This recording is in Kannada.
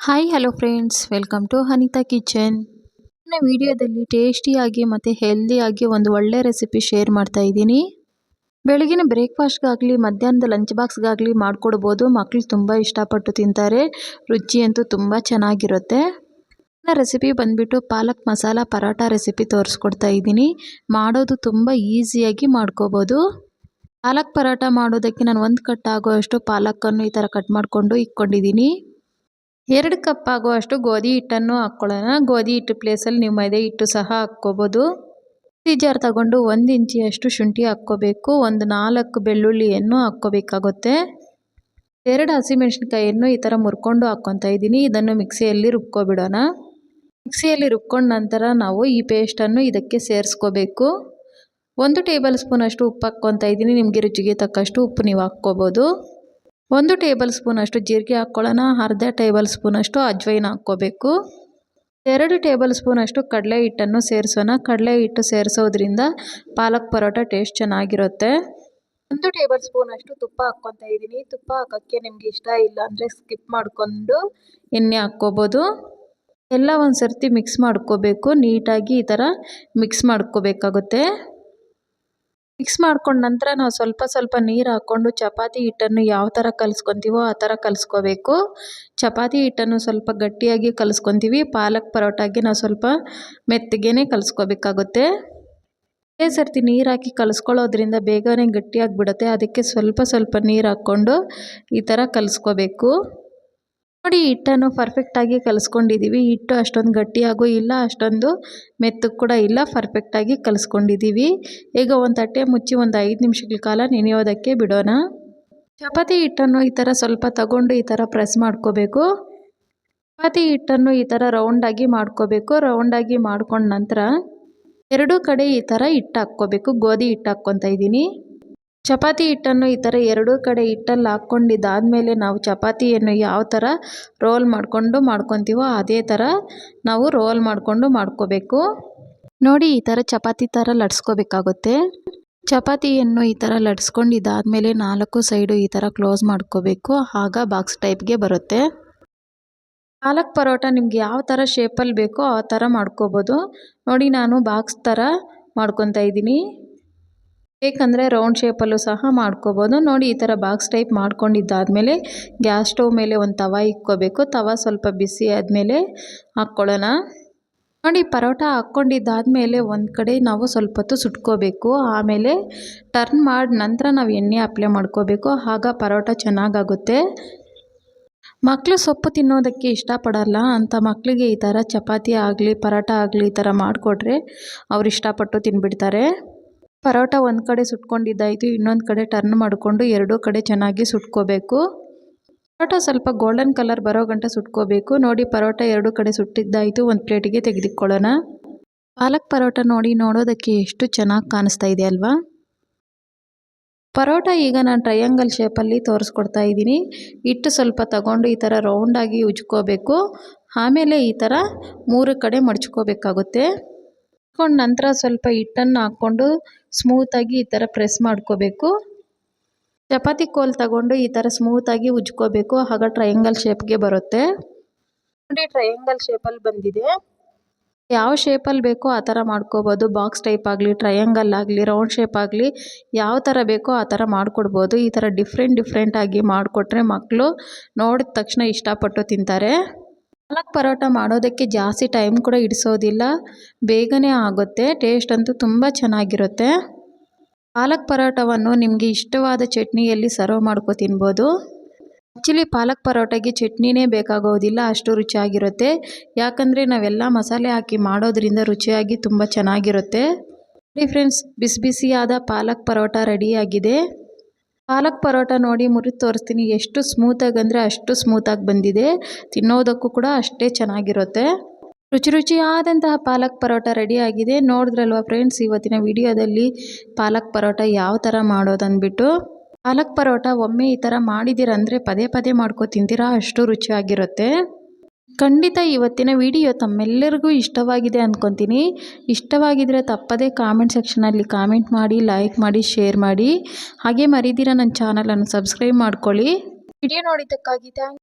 Hi hello friends, welcome to Anita kitchen. ನನ್ನ ವಿಡಿಯೋದಲ್ಲಿ ಟೇಸ್ಟಿಯಾಗಿ ಮತ್ತು ಹೆಲ್ದಿಯಾಗಿ ಒಂದು ಒಳ್ಳೆ ರೆಸಿಪಿ ಶೇರ್ ಮಾಡ್ತಾ ಇದ್ದೀನಿ. ಬೆಳಗಿನ ಬ್ರೇಕ್ಫಾಸ್ಟ್ಗಾಗಲಿ ಮಧ್ಯಾಹ್ನದ ಲಂಚ್ ಬಾಕ್ಸ್ಗಾಗಲಿ ಮಾಡಿಕೊಡ್ಬೋದು. ಮಕ್ಕಳು ತುಂಬ ಇಷ್ಟಪಟ್ಟು ತಿಂತಾರೆ. ರುಚಿ ಅಂತೂ ತುಂಬ ಚೆನ್ನಾಗಿರುತ್ತೆ. ನನ್ನ ರೆಸಿಪಿ ಬಂದುಬಿಟ್ಟು ಪಾಲಕ್ ಮಸಾಲ ಪರೋಟ ರೆಸಿಪಿ ತೋರಿಸ್ಕೊಡ್ತಾ ಇದ್ದೀನಿ. ಮಾಡೋದು ತುಂಬ ಈಸಿಯಾಗಿ ಮಾಡ್ಕೋಬೋದು. ಪಾಲಕ್ ಪರೋಟ ಮಾಡೋದಕ್ಕೆ ನಾನು 1 ಕಟ್ ಆಗೋಷ್ಟು ಪಾಲಕ್ಕನ್ನು ಈ ಥರ ಕಟ್ ಮಾಡಿಕೊಂಡು ಇಟ್ಕೊಂಡಿದ್ದೀನಿ. 2 ಕಪ್ ಆಗುವಷ್ಟು ಗೋಧಿ ಹಿಟ್ಟನ್ನು ಹಾಕ್ಕೊಳ್ಳೋಣ. ಗೋಧಿ ಹಿಟ್ಟು ಪ್ಲೇಸಲ್ಲಿ ನೀವು ಮೈದಾ ಹಿಟ್ಟು ಸಹ ಹಾಕ್ಕೋಬೋದು. ಮಿಕ್ಸಿ ಜಾರ್ ತಗೊಂಡು 1 ಇಂಚಿಯಷ್ಟು ಶುಂಠಿ ಹಾಕ್ಕೋಬೇಕು. ಒಂದು 4 ಬೆಳ್ಳುಳ್ಳಿಯನ್ನು ಹಾಕ್ಕೋಬೇಕಾಗುತ್ತೆ. 2 ಹಸಿಮೆಣಸಿನ್ಕಾಯಿಯನ್ನು ಈ ಥರ ಮುರ್ಕೊಂಡು ಹಾಕ್ಕೊತಾ ಇದ್ದೀನಿ. ಇದನ್ನು ಮಿಕ್ಸಿಯಲ್ಲಿ ರುಬ್ಕೊಬಿಡೋಣ. ಮಿಕ್ಸಿಯಲ್ಲಿ ರುಬ್ಕೊಂಡ ನಂತರ ನಾವು ಈ ಪೇಸ್ಟನ್ನು ಇದಕ್ಕೆ ಸೇರಿಸ್ಕೋಬೇಕು. 1 ಟೇಬಲ್ ಸ್ಪೂನ್ ಅಷ್ಟು ಉಪ್ಪು ಹಾಕ್ಕೊತಾ ಇದ್ದೀನಿ. ನಿಮಗೆ ರುಚಿಗೆ ತಕ್ಕಷ್ಟು ಉಪ್ಪು ನೀವು ಹಾಕ್ಕೋಬೋದು. 1 ಟೇಬಲ್ ಸ್ಪೂನ್ ಅಷ್ಟು ಜೀರಿಗೆ ಹಾಕ್ಕೊಳ್ಳೋಣ. ಅರ್ಧ ಟೇಬಲ್ ಸ್ಪೂನ್ ಅಷ್ಟು ಅಜ್ವೈನ್ ಹಾಕ್ಕೋಬೇಕು. 2 ಟೇಬಲ್ ಸ್ಪೂನ್ ಅಷ್ಟು ಕಡಲೆ ಹಿಟ್ಟನ್ನು ಸೇರಿಸೋಣ. ಕಡಲೆ ಹಿಟ್ಟು ಸೇರಿಸೋದ್ರಿಂದ ಪಾಲಕ್ ಪರೋಟ ಟೇಸ್ಟ್ ಚೆನ್ನಾಗಿರುತ್ತೆ. 1 ಟೇಬಲ್ ಸ್ಪೂನ್ ಅಷ್ಟು ತುಪ್ಪ ಹಾಕ್ಕೊತಾ ಇದ್ದೀನಿ. ತುಪ್ಪ ಹಾಕೋಕ್ಕೆ ನಿಮ್ಗೆ ಇಷ್ಟ ಇಲ್ಲ ಅಂದರೆ ಸ್ಕಿಪ್ ಮಾಡಿಕೊಂಡು ಎಣ್ಣೆ ಹಾಕ್ಕೋಬೋದು. ಎಲ್ಲ ಒಂದು ಸರ್ತಿ ಮಿಕ್ಸ್ ಮಾಡ್ಕೋಬೇಕು. ನೀಟಾಗಿ ಈ ಥರ ಮಿಕ್ಸ್ ಮಾಡ್ಕೋಬೇಕಾಗುತ್ತೆ. ಮಿಕ್ಸ್ ಮಾಡ್ಕೊಂಡ ನಂತರ ನಾವು ಸ್ವಲ್ಪ ನೀರು ಹಾಕ್ಕೊಂಡು ಚಪಾತಿ ಹಿಟ್ಟನ್ನು ಯಾವ ಥರ ಕಲಿಸ್ಕೊತೀವೋ ಆ ಥರ ಕಲಿಸ್ಕೋಬೇಕು. ಚಪಾತಿ ಹಿಟ್ಟನ್ನು ಸ್ವಲ್ಪ ಗಟ್ಟಿಯಾಗಿ ಕಲಿಸ್ಕೊತೀವಿ. ಪಾಲಕ್ ಪರೋಟಾಗೆ ನಾವು ಸ್ವಲ್ಪ ಮೆತ್ತಗೆ ಕಲಿಸ್ಕೋಬೇಕಾಗುತ್ತೆ. ಅದೇ ಸರ್ತಿ ನೀರು ಹಾಕಿ ಕಲಿಸ್ಕೊಳ್ಳೋದ್ರಿಂದ ಬೇಗನೆ ಗಟ್ಟಿಯಾಗಿಬಿಡುತ್ತೆ. ಅದಕ್ಕೆ ಸ್ವಲ್ಪ ನೀರು ಹಾಕ್ಕೊಂಡು ಈ ಥರ ಕಲಿಸ್ಕೋಬೇಕು. ನೋಡಿ, ಹಿಟ್ಟನ್ನು ಪರ್ಫೆಕ್ಟಾಗಿ ಕಲಿಸ್ಕೊಂಡಿದ್ದೀವಿ. ಹಿಟ್ಟು ಅಷ್ಟೊಂದು ಗಟ್ಟಿಯಾಗೂ ಇಲ್ಲ, ಅಷ್ಟೊಂದು ಮೆತ್ತಗೆ ಕೂಡ ಇಲ್ಲ, ಪರ್ಫೆಕ್ಟಾಗಿ ಕಲಿಸ್ಕೊಂಡಿದ್ದೀವಿ. ಈಗ ಒಂದು ತಟ್ಟೆ ಮುಚ್ಚಿ ಒಂದು 5 ನಿಮಿಷಗಳ ಕಾಲ ನೆನೆಯೋದಕ್ಕೆ ಬಿಡೋಣ. ಚಪಾತಿ ಹಿಟ್ಟನ್ನು ಈ ಥರ ಸ್ವಲ್ಪ ತಗೊಂಡು ಈ ಥರ ಪ್ರೆಸ್ ಮಾಡ್ಕೋಬೇಕು. ಚಪಾತಿ ಹಿಟ್ಟನ್ನು ಈ ಥರ ರೌಂಡಾಗಿ ಮಾಡ್ಕೋಬೇಕು. ರೌಂಡಾಗಿ ಮಾಡ್ಕೊಂಡ ನಂತರ 2 ಕಡೆ ಈ ಥರ ಹಿಟ್ಟು ಹಾಕ್ಕೋಬೇಕು. ಗೋಧಿ ಹಿಟ್ಟು ಹಾಕ್ಕೊತಾ ಇದ್ದೀನಿ. ಚಪಾತಿ ಹಿಟ್ಟನ್ನು ಈ ಥರ 2 ಕಡೆ ಹಿಟ್ಟಲ್ಲಿ ಹಾಕ್ಕೊಂಡಿದ್ದಾದಮೇಲೆ ನಾವು ಚಪಾತಿಯನ್ನು ಯಾವ ಥರ ರೋಲ್ ಮಾಡ್ಕೊತೀವೋ ಅದೇ ಥರ ನಾವು ರೋಲ್ ಮಾಡ್ಕೋಬೇಕು. ನೋಡಿ, ಈ ಥರ ಚಪಾತಿ ಥರ ಲಟ್ಸ್ಕೋಬೇಕಾಗುತ್ತೆ. ಚಪಾತಿಯನ್ನು ಈ ಥರ ಲಟ್ಸ್ಕೊಂಡಿದ್ದಾದಮೇಲೆ 4 ಸೈಡು ಈ ಥರ ಕ್ಲೋಸ್ ಮಾಡ್ಕೋಬೇಕು. ಆಗ ಬಾಕ್ಸ್ ಟೈಪ್ಗೆ ಬರುತ್ತೆ. ಪಾಲಕ್ ಪರೋಟ ನಿಮ್ಗೆ ಯಾವ ಥರ ಶೇಪಲ್ಲಿ ಬೇಕೋ ಆ ಥರ ಮಾಡ್ಕೋಬೋದು. ನೋಡಿ, ನಾನು ಬಾಕ್ಸ್ ಥರ ಮಾಡ್ಕೊತಾ ಇದ್ದೀನಿ. ಬೇಕಂದರೆ ರೌಂಡ್ ಶೇಪಲ್ಲೂ ಸಹ ಮಾಡ್ಕೋಬೋದು. ನೋಡಿ, ಈ ಥರ ಬಾಕ್ಸ್ ಟೈಪ್ ಮಾಡ್ಕೊಂಡಿದ್ದಾದಮೇಲೆ ಗ್ಯಾಸ್ ಸ್ಟವ್ ಮೇಲೆ ಒಂದು ತವ ಇಕ್ಕೋಬೇಕು. ತವ ಸ್ವಲ್ಪ ಬಿಸಿ ಆದಮೇಲೆ ಹಾಕ್ಕೊಳ್ಳೋಣ. ನೋಡಿ, ಪರೋಟ ಹಾಕ್ಕೊಂಡಿದ್ದಾದಮೇಲೆ ಒಂದು ಕಡೆ ನಾವು ಸ್ವಲ್ಪ ಹೊತ್ತು ಸುಟ್ಕೋಬೇಕು. ಆಮೇಲೆ ಟರ್ನ್ ಮಾಡಿ ನಂತರ ನಾವು ಎಣ್ಣೆ ಅಪ್ಲೈ ಮಾಡ್ಕೋಬೇಕು. ಆಗ ಪರೋಟ ಚೆನ್ನಾಗಾಗುತ್ತೆ. ಮಕ್ಕಳು ಸೊಪ್ಪು ತಿನ್ನೋದಕ್ಕೆ ಇಷ್ಟಪಡಲ್ಲ ಅಂತ ಮಕ್ಕಳಿಗೆ ಈ ಥರ ಚಪಾತಿ ಆಗಲಿ ಪರೋಟ ಆಗಲಿ ಈ ಥರ ಮಾಡಿಕೊಟ್ರೆ ಅವ್ರು ಇಷ್ಟಪಟ್ಟು ತಿನ್ಬಿಡ್ತಾರೆ. ಪರೋಟ ಒಂದು ಕಡೆ ಸುಟ್ಕೊಂಡಿದ್ದಾಯಿತು. ಇನ್ನೊಂದು ಕಡೆ ಟರ್ನ್ ಮಾಡಿಕೊಂಡು 2 ಕಡೆ ಚೆನ್ನಾಗಿ ಸುಟ್ಕೋಬೇಕು. ಪರೋಟ ಸ್ವಲ್ಪ ಗೋಲ್ಡನ್ ಕಲರ್ ಬರೋ ಗಂಟ ಸುಟ್ಕೋಬೇಕು. ನೋಡಿ, ಪರೋಟ 2 ಕಡೆ ಸುಟ್ಟಿದ್ದಾಯಿತು. ಒಂದು ಪ್ಲೇಟಿಗೆ ತೆಗೆದಿಟ್ಕೊಳ್ಳೋಣ. ಪಾಲಕ್ ಪರೋಟ ನೋಡೋದಕ್ಕೆ ಎಷ್ಟು ಚೆನ್ನಾಗಿ ಕಾಣಿಸ್ತಾ ಇದೆ ಅಲ್ವಾ? ಪರೋಟ ಈಗ ನಾನು ಟ್ರಯಾಂಗಲ್ ಶೇಪಲ್ಲಿ ತೋರಿಸ್ಕೊಡ್ತಾ ಇದ್ದೀನಿ. ಹಿಟ್ಟು ಸ್ವಲ್ಪ ತಗೊಂಡು ಈ ಥರ ರೌಂಡಾಗಿ ಉಜ್ಕೋಬೇಕು. ಆಮೇಲೆ ಈ ಥರ 3 ಕಡೆ ಮಡ್ಚ್ಕೋಬೇಕಾಗುತ್ತೆ. ನಂತರ ಸ್ವಲ್ಪ ಹಿಟ್ಟನ್ನು ಹಾಕ್ಕೊಂಡು ಸ್ಮೂತಾಗಿ ಈ ಥರ ಪ್ರೆಸ್ ಮಾಡ್ಕೋಬೇಕು. ಚಪಾತಿ ಕೋಲ್ ತಗೊಂಡು ಈ ಥರ ಸ್ಮೂತಾಗಿ ಉಜ್ಕೋಬೇಕು. ಆಗ ಟ್ರಯಾಂಗಲ್ ಶೇಪ್ಗೆ ಬರುತ್ತೆ. ನೋಡಿ, ಟ್ರಯಾಂಗಲ್ ಶೇಪಲ್ಲಿ ಬಂದಿದೆ. ಯಾವ ಶೇಪಲ್ಲಿ ಬೇಕೋ ಆ ಥರ ಮಾಡ್ಕೋಬೋದು. ಬಾಕ್ಸ್ ಟೈಪ್ ಆಗಲಿ, ಟ್ರಯಾಂಗಲ್ ಆಗಲಿ, ರೌಂಡ್ ಶೇಪ್ ಆಗಲಿ, ಯಾವ ಥರ ಬೇಕೋ ಆ ಥರ ಮಾಡಿಕೊಡ್ಬೋದು. ಈ ಥರ ಡಿಫ್ರೆಂಟಾಗಿ ಮಾಡಿಕೊಟ್ರೆ ಮಕ್ಕಳು ನೋಡಿದ ತಕ್ಷಣ ಇಷ್ಟಪಟ್ಟು ತಿಂತಾರೆ. ಪಾಲಕ್ ಪರೋಟ ಮಾಡೋದಕ್ಕೆ ಜಾಸ್ತಿ ಟೈಮ್ ಕೂಡ ಹಿಡಿಸೋದಿಲ್ಲ, ಬೇಗನೆ ಆಗುತ್ತೆ. ಟೇಸ್ಟ್ ಅಂತೂ ತುಂಬ ಚೆನ್ನಾಗಿರುತ್ತೆ. ಪಾಲಕ್ ಪರೋಟವನ್ನು ನಿಮಗೆ ಇಷ್ಟವಾದ ಚಟ್ನಿಯಲ್ಲಿ ಸರ್ವ್ ಮಾಡ್ಕೊ ತಿನ್ಬೋದು. ಆ್ಯಕ್ಚುಲಿ ಪಾಲಕ್ ಪರೋಟಗೆ ಚಟ್ನಿನೇ ಬೇಕಾಗೋದಿಲ್ಲ, ಅಷ್ಟು ರುಚಿಯಾಗಿರುತ್ತೆ. ಯಾಕಂದರೆ ನಾವೆಲ್ಲ ಮಸಾಲೆ ಹಾಕಿ ಮಾಡೋದ್ರಿಂದ ರುಚಿಯಾಗಿ ತುಂಬ ಚೆನ್ನಾಗಿರುತ್ತೆ. ನೋಡಿ ಫ್ರೆಂಡ್ಸ್, ಬಿಸಿಯಾದ ಪಾಲಕ್ ಪರೋಟ ರೆಡಿಯಾಗಿದೆ. ಪಾಲಕ್ ಪರೋಟ ನೋಡಿ ಮುರಿದು ತೋರಿಸ್ತೀನಿ. ಎಷ್ಟು ಸ್ಮೂತಾಗಿ ಅಂದರೆ ಅಷ್ಟು ಸ್ಮೂತಾಗಿ ಬಂದಿದೆ. ತಿನ್ನೋದಕ್ಕೂ ಕೂಡ ಅಷ್ಟೇ ಚೆನ್ನಾಗಿರುತ್ತೆ. ರುಚಿಯಾದಂತಹ ಪಾಲಕ್ ಪರೋಟ ರೆಡಿಯಾಗಿದೆ. ನೋಡಿದ್ರಲ್ವ ಫ್ರೆಂಡ್ಸ್, ಇವತ್ತಿನ ವಿಡಿಯೋದಲ್ಲಿ ಪಾಲಕ್ ಪರೋಟ ಯಾವ ಥರ ಮಾಡೋದಂದ್ಬಿಟ್ಟು. ಪಾಲಕ್ ಪರೋಟ ಒಮ್ಮೆ ಈ ಥರ ಮಾಡಿದ್ದೀರಂದರೆ ಪದೇ ಮಾಡ್ಕೊ ತಿಂತೀರಾ, ಅಷ್ಟು ರುಚಿಯಾಗಿರುತ್ತೆ. ಖಂಡಿತ ಇವತ್ತಿನ ವಿಡಿಯೋ ತಮ್ಮೆಲ್ಲರಿಗೂ ಇಷ್ಟವಾಗಿದೆ ಅಂದ್ಕೊತೀನಿ. ಇಷ್ಟವಾಗಿದ್ದರೆ ತಪ್ಪದೇ ಕಾಮೆಂಟ್ ಸೆಕ್ಷನಲ್ಲಿ ಕಾಮೆಂಟ್ ಮಾಡಿ, ಲೈಕ್ ಮಾಡಿ, ಶೇರ್ ಮಾಡಿ. ಹಾಗೆ ಮರಿದಿರ ನನ್ನ ಚಾನಲನ್ನು ಸಬ್ಸ್ಕ್ರೈಬ್ ಮಾಡ್ಕೊಳ್ಳಿ. ವಿಡಿಯೋ ನೋಡಿದ್ದಕ್ಕಾಗಿ ಥ್ಯಾಂಕ್ಸ್.